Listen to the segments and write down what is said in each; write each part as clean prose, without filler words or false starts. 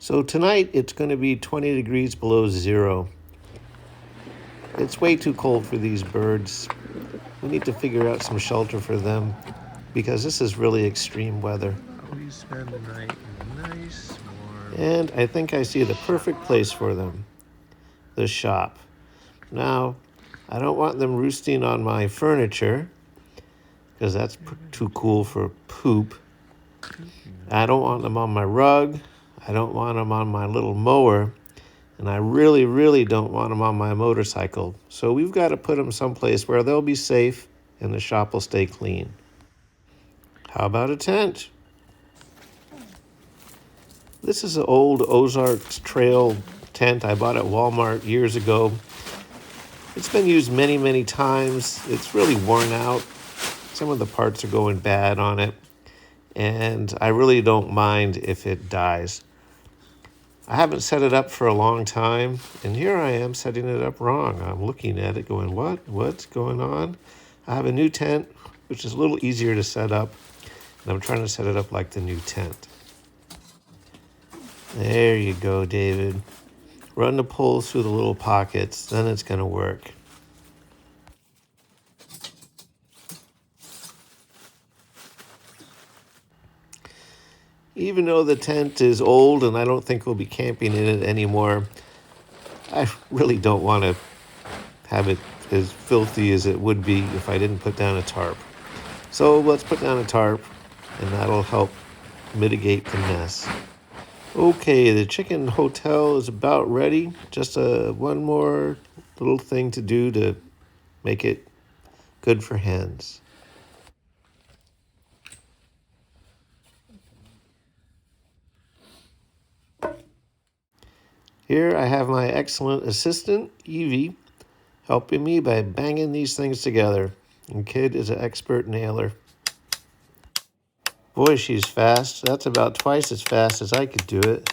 So tonight it's going to be 20 degrees below zero. It's way too cold for these birds. We need to figure out some shelter for them because this is really extreme weather. We spend the night in a nice, warm... And I think I see the perfect place for them, the shop. Now, I don't want them roosting on my furniture because that's too cool for poop. I don't want them on my rug. I don't want them on my little mower. And I really, really don't want them on my motorcycle. So we've got to put them someplace where they'll be safe and the shop will stay clean. How about a tent? This is an old Ozarks Trail tent I bought at Walmart years ago. It's been used many, many times. It's really worn out. Some of the parts are going bad on it. And I really don't mind if it dies. I haven't set it up for a long time, and here I am setting it up wrong. I'm looking at it going, what's going on? I have a new tent, which is a little easier to set up, and I'm trying to set it up like the new tent. There you go, David. Run the poles through the little pockets, then it's going to work. Even though the tent is old and I don't think we'll be camping in it anymore, I really don't want to have it as filthy as it would be if I didn't put down a tarp. So let's put down a tarp, and that'll help mitigate the mess. Okay, the chicken hotel is about ready. Just one more little thing to do to make it good for hens. Here I have my excellent assistant, Evie, helping me by banging these things together. And Kid is an expert nailer. Boy, she's fast. That's about twice as fast as I could do it.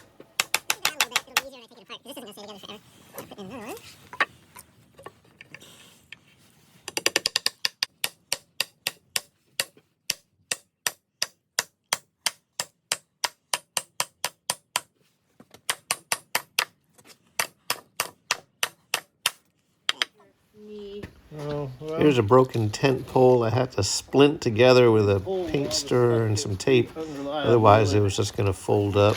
Here's a broken tent pole I had to splint together with a paint stirrer and some tape. Otherwise, it was just going to fold up.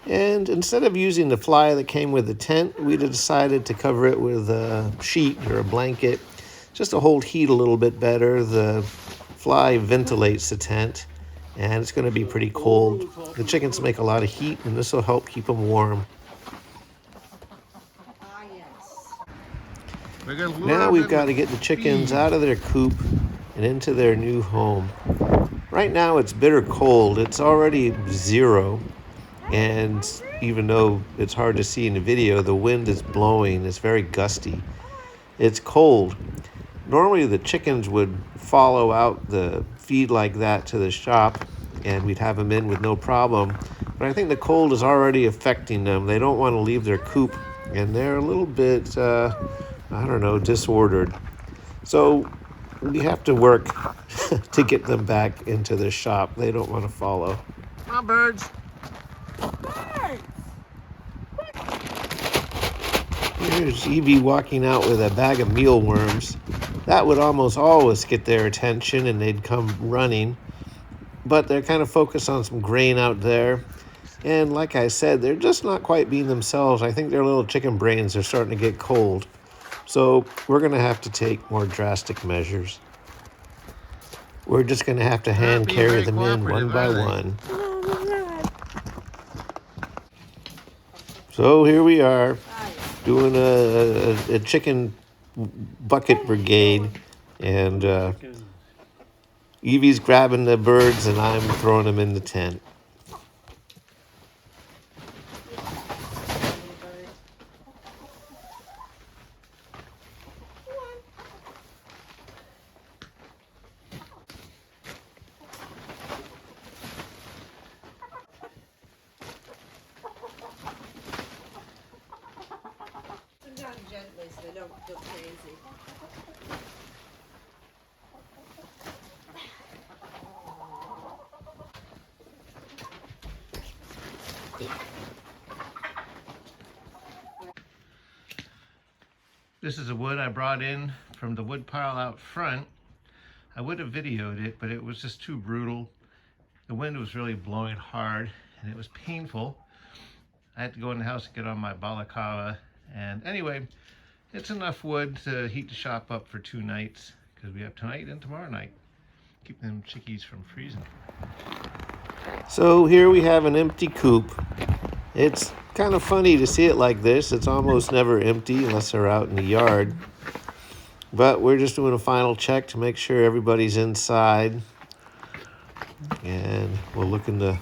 And instead of using the fly that came with the tent, we decided to cover it with a sheet or a blanket just to hold heat a little bit better. The fly ventilates the tent, and it's going to be pretty cold. The chickens make a lot of heat, and this will help keep them warm. Now we've got to get the chickens out of their coop and into their new home. Right now it's bitter cold. It's already 0. And even though it's hard to see in the video, the wind is blowing. It's very gusty. It's cold. Normally the chickens would follow out the feed like that to the shop and we'd have them in with no problem. But I think the cold is already affecting them. They don't want to leave their coop and they're a little bit, disordered. So we have to work to get them back into the shop. They don't want to follow. Come on, birds. Here's Evie walking out with a bag of mealworms. That would almost always get their attention and they'd come running. But they're kind of focused on some grain out there. And like I said, they're just not quite being themselves. I think their little chicken brains are starting to get cold. So we're going to have to take more drastic measures. We're just going to have to hand carry them in one by one. So here we are doing a chicken bucket brigade. And Evie's grabbing the birds and I'm throwing them in the tent. Down gently so they don't go crazy. This is the wood I brought in from the wood pile out front. I would have videoed it, but it was just too brutal. The wind was really blowing hard and it was painful. I had to go in the house and get on my balaclava. And anyway, it's enough wood to heat the shop up for 2 nights because we have tonight and tomorrow night. Keep them chickies from freezing. So here we have an empty coop. It's kind of funny to see it like this. It's almost never empty unless they're out in the yard. But we're just doing a final check to make sure everybody's inside. And we'll look in the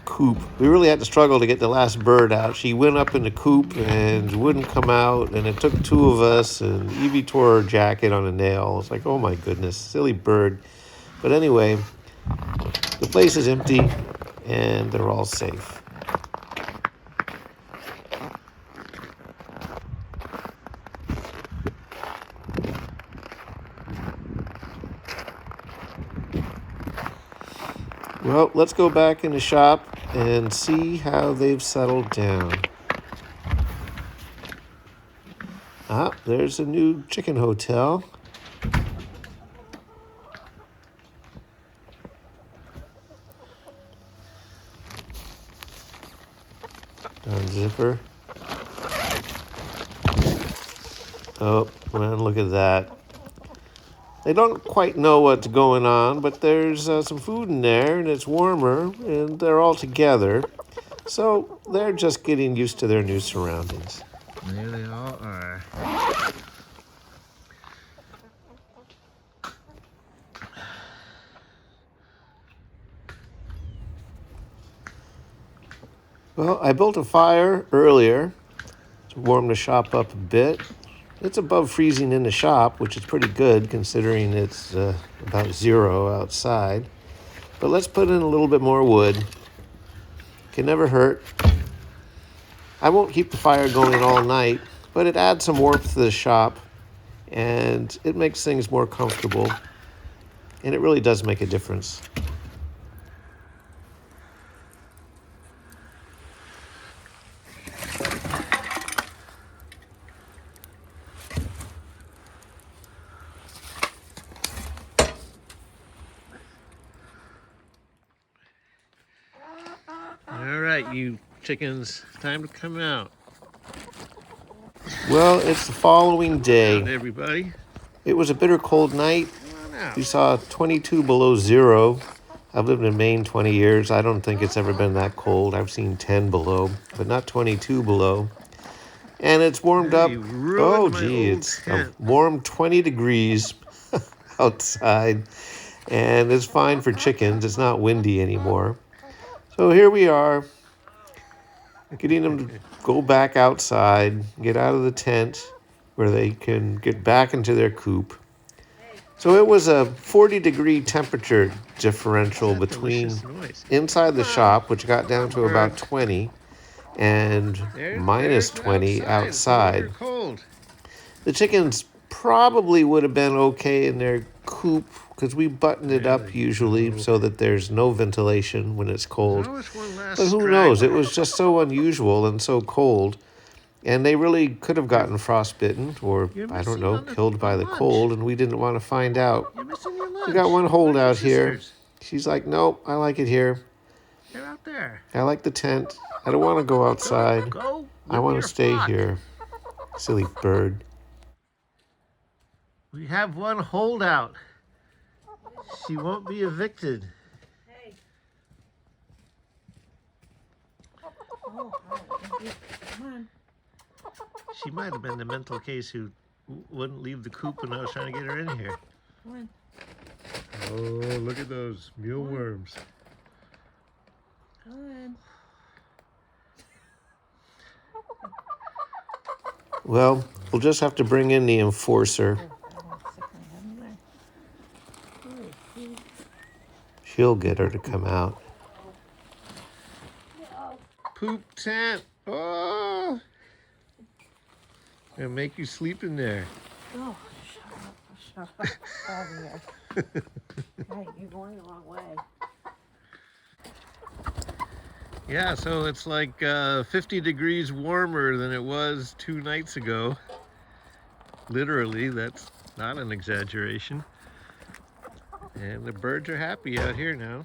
coop. We really had to struggle to get the last bird out. She went up in the coop and wouldn't come out. And it took 2 of us. And Evie tore her jacket on a nail. It's like, oh my goodness, silly bird. But anyway, the place is empty and they're all safe. Well, let's go back in the shop and see how they've settled down. Ah, there's a new chicken hotel. Unzipper. Oh, man, look at that. They don't quite know what's going on, but there's some food in there, and it's warmer, and they're all together. So they're just getting used to their new surroundings. There they all are. Well, I built a fire earlier to warm the shop up a bit. It's above freezing in the shop, which is pretty good considering it's about 0 outside. But let's put in a little bit more wood. Can never hurt. I won't keep the fire going all night, but it adds some warmth to the shop and it makes things more comfortable. And it really does make a difference. All right, you chickens, time to come out. Well, it's the following Down, day. everybody. It was a bitter cold night. Come on out. We saw 22 below 0. I've lived in Maine 20 years. I don't think it's ever been that cold. I've seen 10 below, but not 22 below. And it's warmed up. You ruined Oh, my gee, old it's a tent. warm 20 degrees outside. And it's fine for chickens. It's not windy anymore. So here we are, getting them to go back outside, get out of the tent where they can get back into their coop. So it was a 40-degree temperature differential That between delicious noise. inside the shop, which got down to about 20, and minus There's 20 outside. It's cold. The chickens probably would have been okay in their coop because we button it up usually so that there's no ventilation when it's cold. But who knows? It was just so unusual and so cold. And they really could have gotten frostbitten or, I don't know, killed by the cold, and we didn't want to find out. You're missing your lunch. We got one holdout here. Sisters. She's like, nope, I like it here. They're out there. I like the tent. I don't want to go outside. Go. I want to stay here. Silly bird. We have one holdout. She won't be evicted. Hey. Oh, come on. She might have been the mental case who wouldn't leave the coop when I was trying to get her in here. Come on. Oh, look at those mealworms. Come on. Well, we'll just have to bring in the enforcer. She'll get her to come out. Poop tent. Oh. Gonna make you sleep in there. Oh, shut up. Over here. Hey, you're going the wrong way. Yeah, so it's like 50 degrees warmer than it was 2 nights ago. Literally, that's not an exaggeration. And the birds are happy out here now.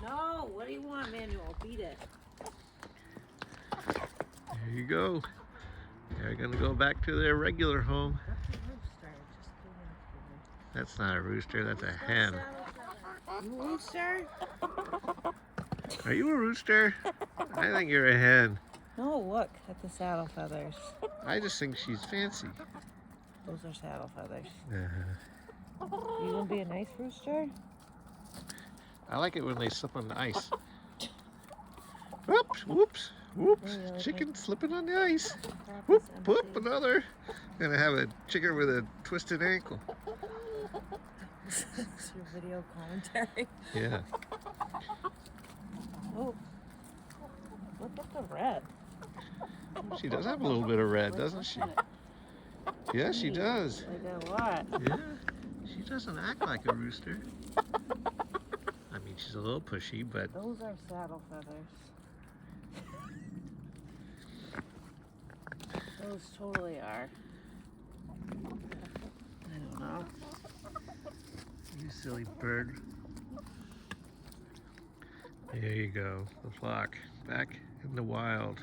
No, what do you want, Manuel? Beat it. There you go. They're gonna go back to their regular home. That's a rooster. It just came after me. That's not a rooster, that's a hen. You rooster? Are you a rooster? I think you're a hen. No, look at the saddle feathers. I just think she's fancy. Those are saddle feathers. Uh-huh. You gonna be a nice rooster? I like it when they slip on the ice. Whoops, whoops, whoops. Maybe like Chicken slipping on the ice. Crap Whoop, is whoop, empty. another. Gonna have a chicken with a twisted ankle. It's your video commentary. Yeah. Oh, look at the red. She does have a little bit of red, doesn't she? Yeah, she does. Like a lot. Yeah. She doesn't act like a rooster. I mean, she's a little pushy, but Those are saddle feathers. Those totally are. I don't know. you silly bird. There you go. The flock back in the wild.